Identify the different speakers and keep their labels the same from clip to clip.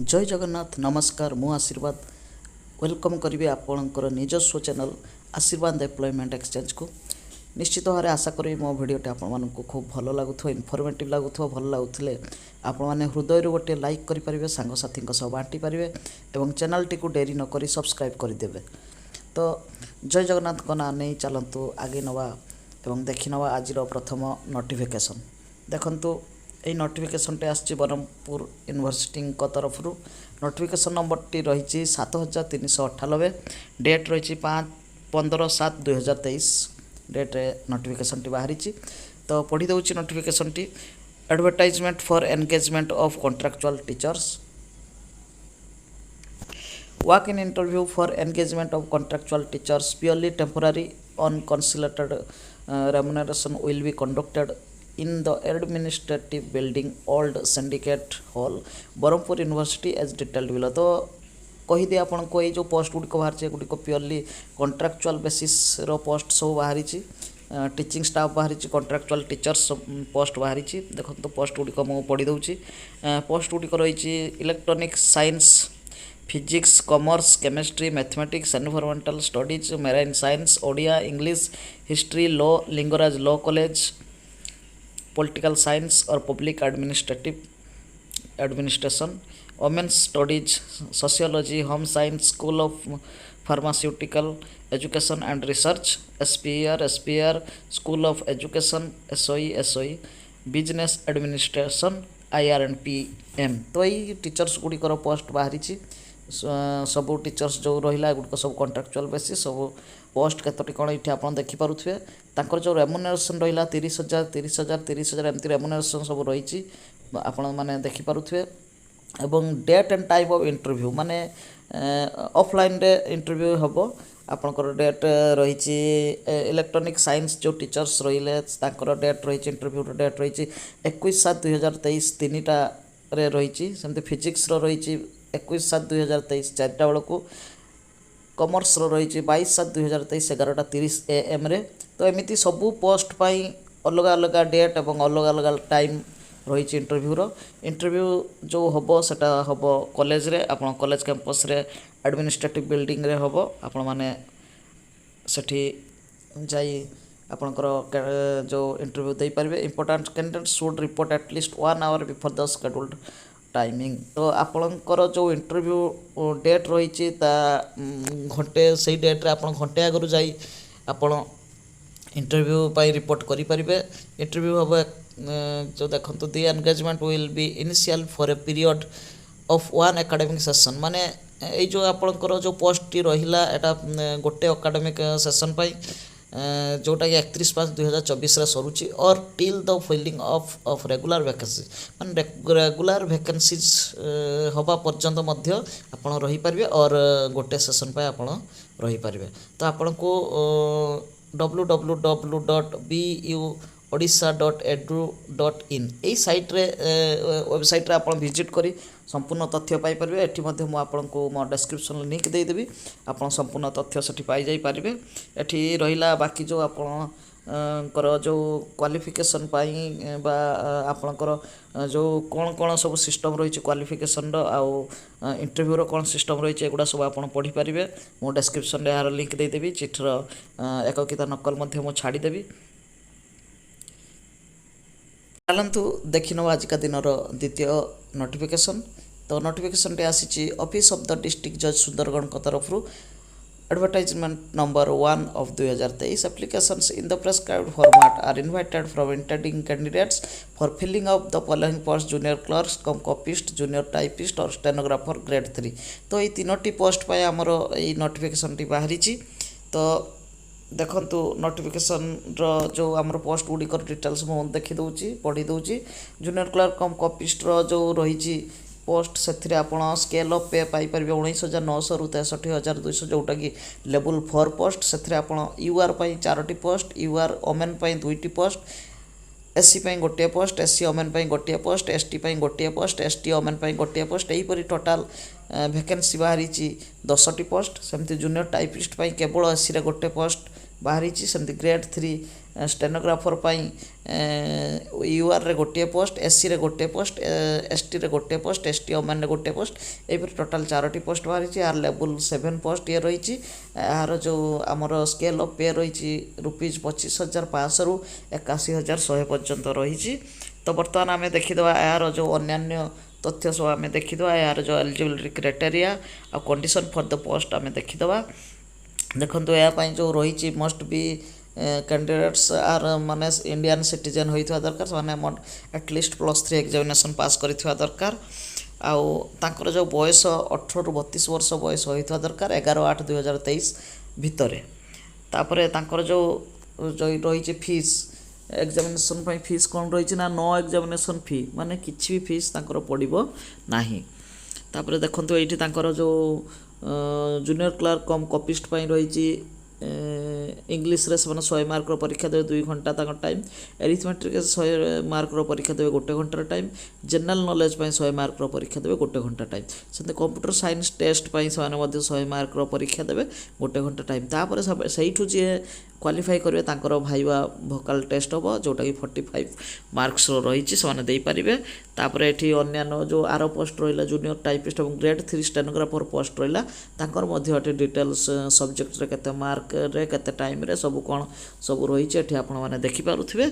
Speaker 1: जय जगन्नाथ नमस्कार मु आशीर्वाद वेलकम करी आपणकर निजस्व चैनल आशीर्वाद एम्प्लॉयमेंट एक्सचेंज को निश्चित भाव आशा करी मो भिडियोटी आपको खूब भल लगुव इनफॉर्मेटिव लगुव भल लगुले आपने हृदय गोटे लाइक करेंगे सांगसाथी बांटी पारे और चैनल टी डेरी नक सब्सक्राइब करदे। तो जय जगन्नाथ को ना नहीं चलतु आगे नवा और देखी नवा आज प्रथम नोटिफिकेशन देखंतु এই নোটিফিকেশনটি আসছে ব্রহ্মপুর यूनिवर्सिटी तरफ नोटिफिकेशन नंबर टी रही 7398 डेट रही 15/7/2023 डेट नोटिफिकेशन टी बाहरी। तो पढ़ी दूसरी नोटिफिकेशन टी advertisement for engagement of contractual teachers walk in interview for engagement of contractual teachers purely temporary unconsolidated remuneration will be conducted in the administrative building old syndicate hall Brahmapur university as detailed below. तो कहीदे आपन को ये जो post गुड़ी बाहर गुड़ी purely contractual basis रो पोस्ट सब बाहरी टीचिंग स्टाफ बाहरी कॉन्ट्रैक्चुअल टीचर्स पोस्ट बाहरी देखो। तो पोस्ट गुड़ी मुझे पढ़ी दूसरी पोस्ट गुड़ी रही electronics science physics commerce chemistry mathematics environmental studies marine science Odia English history law Lingaraj law college political science और public administration women's studies sociology home science school of pharmaceutical education and research SPR school of education SOE business administration IRNPM। तो ये teachers गुड़िकर post बाहरी सबू teachers जो रहा गुड़िक सब contractual basis सब post केतोटी कौन ये आप देखिपे तांकर जो रेम्युनरेशन रहा 30,000 30,000 30,000 एमती रेम्युनरेशन सब रही आपण मैंने देखिपे एवं date and time of interview माने ऑफलाइन रे इंटरव्यू हम आपंकर डेट रही इलेक्ट्रॉनिक साइंस जो टीचर्स रहिले तांकर डेट रही इंटरव्यू डेट रही 21/7/2023 3टा रही सेमती फिजिक्स रही 21/7/2023 4टा बेलू कॉमर्स रही 22/7/2023 11:30 AM रे। तो एमती सबू पोस्ट पाई अलग अलग डेट और अलग अलग टाइम रही इंटरव्यू जो हम सेटा हम कॉलेज रे आप कॉलेज कैंपस रे एडमिनिस्ट्रेटिव बिल्डिंग रे हम आपण माने सेठी जाई आपणकर जो इंटरव्यू दे पारे। Important candidate should report at least 1 hour before the scheduled timing. तो आपणकर जो इंटरव्यू डेट रही घंटे से डेट्रे आप घंटे आगु जाई आपण इंटरव्यू पाई रिपोर्ट करि परिबे। इंटरव्यू हम जो देखो the engagement will be initial for a period of 1 academic session माने ये जो आपणकर जो पोस्ट टी रहिला एटा गोटे एकेडमिक सेशन पाई जोटा कि 31/5/2024 सरुची और till the filling of regular vacancy माने रेगुलर वैकेंसीज हवा पर्यंत मध्य आपण रही पारिबे और गोटे सेशन पाई आपण रही पारिबे। तो आपण को www.odisha.edu.in यही सैट वेबसाइट रे आपण विजिट करी संपूर्ण तथ्य पाई परिबे। एठी मध्ये मु आपनको मो डिस्क्रिप्शन लिंक दे देबी आपण संपूर्ण तथ्य सेठी पाई जाई परिबे। एठी रहिला बाकी जो आपण कर जो क्वालिफिकेशन पाई बा आपणकर जो कौन कौन सब सिस्टम रही क्वालिफिकेशन आउ इंटरव्यू रो कौन सिस्टम रही एगुड़ा सब आप पढ़ी पारे। मो डिस्क्रिप्शन रे यार लिंक दे देबी चिठर एककिता नकल मध्य मु छाड़ी देबी। चलतु देखी नवा आज का दिन द्वितीय नोटिफिकेशन। तो नोटिफिकेशन टे आसी ऑफिस ऑफ द डिस्ट्रिक्ट जज सुंदरगढ़ तरफ advertisement number 1 of 2023 applications in the prescribed format are invited from intending candidates for filling up the following posts junior clerks copyist junior typist और stenographer grade 3। तो ये तीनोटी post पाए आमर ये notification T बाहरी। तो देखंतु नोटिफिकेशन रो जो आमर पोस्ट गुड़िकर डिटेल्स मु देखी दूची पढ़ी दूची जूनियर क्लर्क कॉपीस्ट रो जो रही पोस्ट से आप स्केल ऑफ पे पाई 19,900 रु 63,200 जोटा कि लेवल 4 पोस्ट से आप यूआर 4टी पोस्ट यूआर ओमेन 2टी पोस्ट एससी गोटे पोस्ट एससी ओमेन गोटे पोस्ट एसटी गोटे पोस्ट एसटी ओमेन गोटे पोस्ट यहीपरी टोटाल वैकेंसी बाहरी 10टी पोस्ट सेमती जूनियर टाइपिस्ट केवल एससी रे गोटे पोस्ट बाहरी सेमती ग्रेड 3 ଷ୍ଟେନୋଗ୍ରାଫର ପାଇଁ ୟୁଆର୍ରେ ଗୋଟିଏ ପୋଷ୍ଟ, ଏସ୍ସିରେ ଗୋଟିଏ ପୋଷ୍ଟ, ଏସ୍ଟିରେ ଗୋଟିଏ ପୋଷ୍ଟ, ଏସ୍ଟି ଓମେନ୍ରେ ଗୋଟିଏ ପୋଷ୍ଟ, ଏହିପରି ଟୋଟାଲ୍ 4ଟି ପୋଷ୍ଟ ବାହାରିଛି। ଏହାର ଲେବୁଲ୍ 7 ପୋଷ୍ଟ ଇଏ ରହିଛି। ଏହାର ଯେଉଁ ଆମର ସ୍କେଲ୍ ଅଫ୍ ପେ ରହିଛି ₹25,500ରୁ 81,100 ପର୍ଯ୍ୟନ୍ତ ରହିଛି। ତ ବର୍ତ୍ତମାନ ଆମେ ଦେଖିଦେବା ଏହାର ଯେଉଁ ଅନ୍ୟାନ୍ୟ ତଥ୍ୟ ସବୁ ଆମେ ଦେଖିଦେବା। ଏହାର ଯେଉଁ ଏଲିଜିବିଲିଟି କ୍ରାଇଟେରିଆ ଆଉ କଣ୍ଡିସନ୍ ଫର୍ ଦ ପୋଷ୍ଟ ଆମେ ଦେଖିଦେବା। ଦେଖନ୍ତୁ ଏହା ପାଇଁ ଯେଉଁ ରହିଛି ମଷ୍ଟ ବି କ୍ୟାଣ୍ଡିଡେଟ୍ସ ଆର୍ ମାନେ ଇଣ୍ଡିଆନ୍ ସିଟିଜେନ୍ ହୋଇଥିବା ଦରକାର, ସେମାନେ ଆଟଲିଷ୍ଟ +3 ଏକ୍ଜାମିନେସନ୍ ପାସ୍ କରିଥିବା ଦରକାର। ଆଉ ତାଙ୍କର ଯେଉଁ ବୟସ 18ରୁ 32 ବର୍ଷ ବୟସ ହୋଇଥିବା ଦରକାର 11/8/2023 ଭିତରେ। ତାପରେ ତାଙ୍କର ଯେଉଁ ରହିଛି ଫିସ୍, ଏକ୍ଜାମିନେସନ୍ ପାଇଁ ଫିସ୍ କ'ଣ ରହିଛି ନା नो ଏକ୍ଜାମିନେସନ୍ ଫି, ମାନେ କିଛି ବି ଫିସ୍ ତାଙ୍କର ପଡ଼ିବ ନାହିଁ। ତାପରେ ଦେଖନ୍ତୁ ଏଇଠି ତାଙ୍କର ଯେଉଁ ଜୁନିୟର କ୍ଲର୍କ କମ୍ କପିଷ୍ଟ ପାଇଁ ରହିଛି ଇଂଲିଶରେ ସେମାନେ 100 ମାର୍କର ପରୀକ୍ଷା ଦେବେ 2 ଘଣ୍ଟା ତାଙ୍କ ଟାଇମ୍, ଏରିଥମେଟ୍ରିକ୍ରେ 100 ମାର୍କର ପରୀକ୍ଷା ଦେବେ 1 ଘଣ୍ଟାର ଟାଇମ୍, ଜେନେରାଲ୍ ନଲେଜ ପାଇଁ 100 ମାର୍କର ପରୀକ୍ଷା ଦେବେ 1 ଘଣ୍ଟା ଟାଇମ୍। ସେମିତି କମ୍ପ୍ୟୁଟର ସାଇନ୍ସ ଟେଷ୍ଟ ପାଇଁ ସେମାନେ ମଧ୍ୟ 100 ମାର୍କର ପରୀକ୍ଷା ଦେବେ 1 ଘଣ୍ଟା ଟାଇମ୍। ତାପରେ ସେଇଠୁ ଯିଏ କ୍ୱାଲିଫାଇ କରିବେ ତାଙ୍କର ଭାଇବା ଭୋକାଲ ଟେଷ୍ଟ ହେବ, ଯେଉଁଟାକି 45 ମାର୍କସର ରହିଛି, ସେମାନେ ଦେଇପାରିବେ। ତାପରେ ଏଠି ଅନ୍ୟାନ୍ୟ ଯେଉଁ ଆର ପୋଷ୍ଟ ରହିଲା ଜୁନିୟର ଟାଇପିଷ୍ଟ ଏବଂ ଗ୍ରେଡ୍ 3 ଷ୍ଟେନୋଗ୍ରାଫର ପୋଷ୍ଟ ରହିଲା, ତାଙ୍କର ମଧ୍ୟ ଏଠି ଡିଟେଲ୍ସ ସବଜେକ୍ଟରେ କେତେ ମାର୍କରେ କେତେ ଟାଇମ୍ରେ ସବୁ କ'ଣ ସବୁ ରହିଛି ଏଠି ଆପଣମାନେ ଦେଖିପାରୁଥିବେ।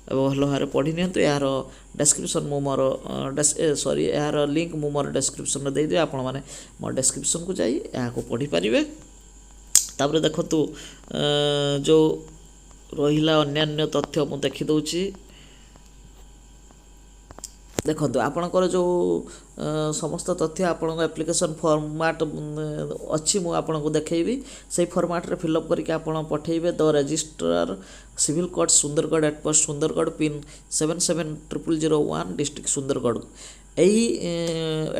Speaker 1: ଭଲ ଭାବରେ ପଢ଼ି ନିଅନ୍ତୁ। ଏହାର ଡେସ୍କ୍ରିପସନ୍ ମୁଁ ମୋର ଏହାର ଲିଙ୍କ୍ ମୁଁ ମୋର ଡେସ୍କ୍ରିପସନ୍ରେ ଦେଇଦେବି, ଆପଣମାନେ ମୋ ଡେସ୍କ୍ରିପସନ୍କୁ ଯାଇ ଏହାକୁ ପଢ଼ିପାରିବେ। ତାପରେ ଦେଖନ୍ତୁ ଯେଉଁ ରହିଲା ଅନ୍ୟାନ୍ୟ ତଥ୍ୟ ମୁଁ ଦେଖିଦେଉଛି। ଦେଖନ୍ତୁ ଆପଣଙ୍କର ଯେଉଁ ସମସ୍ତ ତଥ୍ୟ ଆପଣଙ୍କ ଆପ୍ଲିକେସନ୍ ଫର୍ମାଟ୍ ଅଛି, ମୁଁ ଆପଣଙ୍କୁ ଦେଖେଇବି। ସେଇ ଫର୍ମାଟ୍ରେ ଫିଲ୍ଅପ୍ କରିକି ଆପଣ ପଠାଇବେ the registrar civil court Sundargarh at post Sundargarh pin 770001 district Sundargarh. ଏହି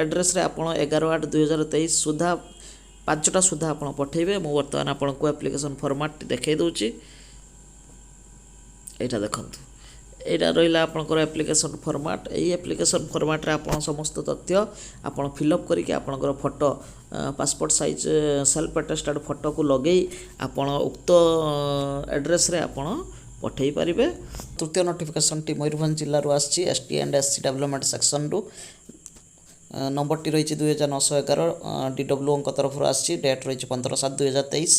Speaker 1: ଆଡ୍ରେସ୍ରେ ଆପଣ 11/8/2023 ସୁଦ୍ଧା 5ଟା ସୁଦ୍ଧା ଆପଣ ପଠାଇବେ। ମୁଁ ବର୍ତ୍ତମାନ ଆପଣଙ୍କୁ ଆପ୍ଲିକେସନ୍ ଫର୍ମାଟ୍ଟି ଦେଖାଇ ଦେଉଛି। ଏଇଟା ଦେଖନ୍ତୁ, ଏଇଟା ରହିଲା ଆପଣଙ୍କର ଆପ୍ଲିକେସନ୍ ଫର୍ମାଟ୍। ଏଇ ଆପ୍ଲିକେସନ୍ ଫର୍ମାଟ୍ରେ ଆପଣ ସମସ୍ତ ତଥ୍ୟ ଆପଣ ଫିଲ୍ଅପ୍ କରିକି ଆପଣଙ୍କର ଫଟୋ ପାସପୋର୍ଟ ସାଇଜ୍ ସେଲ୍ଫ ଆଟେଷ୍ଟେଡ଼୍ ଫଟୋକୁ ଲଗେଇ ଆପଣ ଉକ୍ତ ଆଡ୍ରେସ୍ରେ ଆପଣ ପଠାଇ ପାରିବେ। ତୃତୀୟ ନୋଟିଫିକେସନ୍ଟି ମୟୂରଭଞ୍ଜ ଜିଲ୍ଲାରୁ ଆସିଛି, ST ଆଣ୍ଡ SC ଡେଭଲପମେଣ୍ଟ ସେକ୍ସନରୁ। ନମ୍ବରଟି ରହିଛି 2911, DWOଙ୍କ ତରଫରୁ ଆସିଛି। ଡେଟ୍ ରହିଛି 15/7/2023।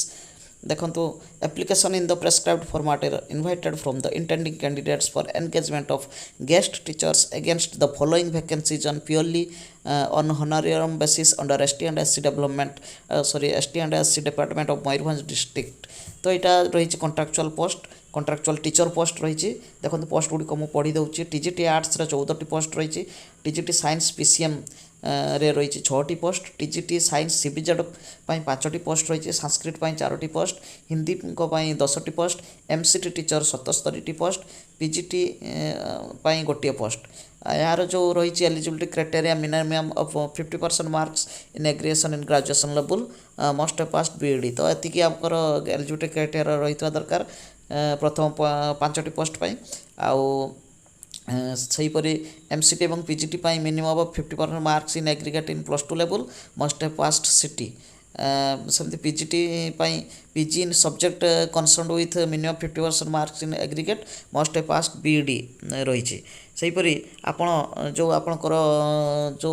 Speaker 1: ଦେଖନ୍ତୁ, application in the prescribed format are invited from the intending candidates for engagement of guest teachers against the following vacancies on purely on honorarium basis under ST and SC department of Mayurbhanj district। तो यहाँ रही contractual post, contractual teacher post रही। देखो post गुड़िक मुझे पढ़ी दूसरी। TGT arts 14टी पोस्ट रही, TGT साइंस PCM रे रही 6टी पोस्ट, TGT साइंस CBZ 5टी पोस्ट रही, संस्कृत 4टी पोस्ट, हिंदी 10टी पोस्ट, MCT टीचर 77टी पोस्ट, PGT गोटे पोस्ट। यार जो रही eligibility criteria minimum of 50% marks in aggregation in graduation level, must passed BEd। तो ये आमर एलिजिबिलिटी क्राइटेरिया रही दरकार प्रथम 5टी पोस्ट पाई। आउ सेहीपरि MCT और PGT minimum 50% marks in aggregate in +2 level, must past CT। सेमती PGT PG in subject concern with minimum 50% marks in aggregate, must passed BEd रही। सेहीपरि आपण जो आपणकर जो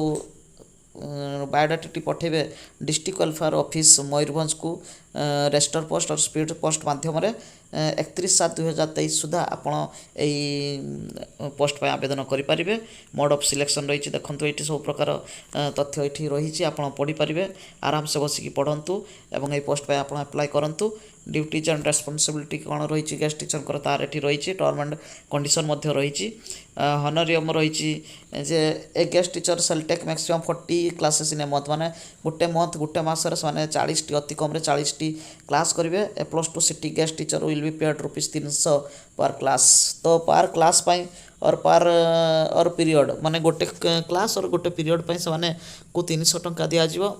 Speaker 1: बायोडाटाटी पठेबे डिस्ट्रिक्ट वेलफेयर ऑफिस मयूरभंज को रेजिस्टर पोस्ट और स्पीड पोस्ट माध्यम 31/7/2023 सुधा आपण यही पोस्ट पर आवेदन करें। मोड ऑफ सिलेक्शन रही। देखो ये सब प्रकार तथ्य ये रही, आप पढ़ी पारे आराम से बसिक पढ़तु और ये पोस्ट पर आप अप्लाई करूँ। ड्यूटीज एंड रेस्पॉन्सिबिलिटी कौन रही गेस्ट टीचर तार ये रही, टर्म एंड कंडीशन रही। हनरियम रही जे a guest teacher shall take maximum 40 classes in a month, माने गोटे मास 40टी अति कम 40टी क्लास करेंगे। +2 CT guest teacher will be paid ₹300 पर क्लास। तो पर क्लास और पर और पीरियड माने गोटे क्लास और गोटे पीरियड से को 300 टंका दिज्व।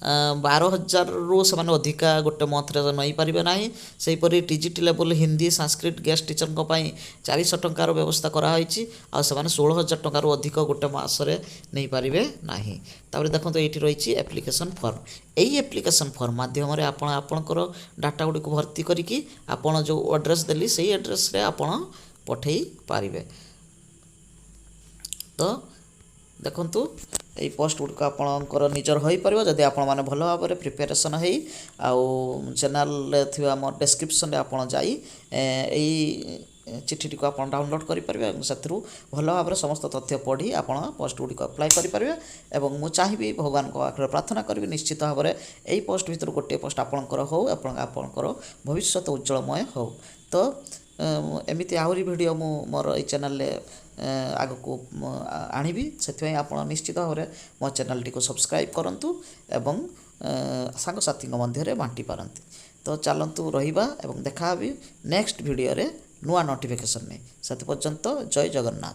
Speaker 1: 12,000 से अधिका गोटे मंथरे नहीं पारे ना। सेहीपरि TGT level Hindi Sanskrit guest teacher 400 टंकार व्यवस्था कराई। आ 16,000 टंकार अधिक गोटे मसरे नहीं पारे ना। देखो ये रही एप्लिकेशन फॉर्म। यही एप्लिकेशन फॉर्म माध्यम आपणकर डाटा गुड़ी भर्ती करके आपण जो एड्रेस देली से एड्रेस रे आपण पठे पारे। तो देखंतु এই পোস্ট গুড়িক আপনার নিজের হয়ে পার যদি আপনার ভাল ভাবে প্রিপারেসন হয়ে চ্যানেল থিবা আমার ডেসক্রিপশন আপনার যাই এই চিঠিটি আপনার ডাউনলোড করে পারে এবং সেথু ভাল ভাবে সমস্ত তথ্য পড়ি আপনার পোস্ট গুড়িক আপ্লাই করে পারে। এবং মু চাহিবি ভগবান আখরে প্রার্থনা করি নিশ্চিত ভাবে এই পোস্ট ভিতর গোटे পোস্ট আপনার হো আপনার ভবিষ্যৎ উজ্জ্বলময় হো। তো एमती आहरी भिडियो मु मोर ये चैनल आगक आणिबी से आप निश्चित भाव में मो चैनल टी सब्सक्राइब करूँ एवं सांगसाथी मध्य बांटी पारती। तो चलतु रहिबा एवं देखा भी नेक्स्ट वीडियो रे नुआ नोटिफिकेशन नहीं से पर्यंत जय जगन्नाथ।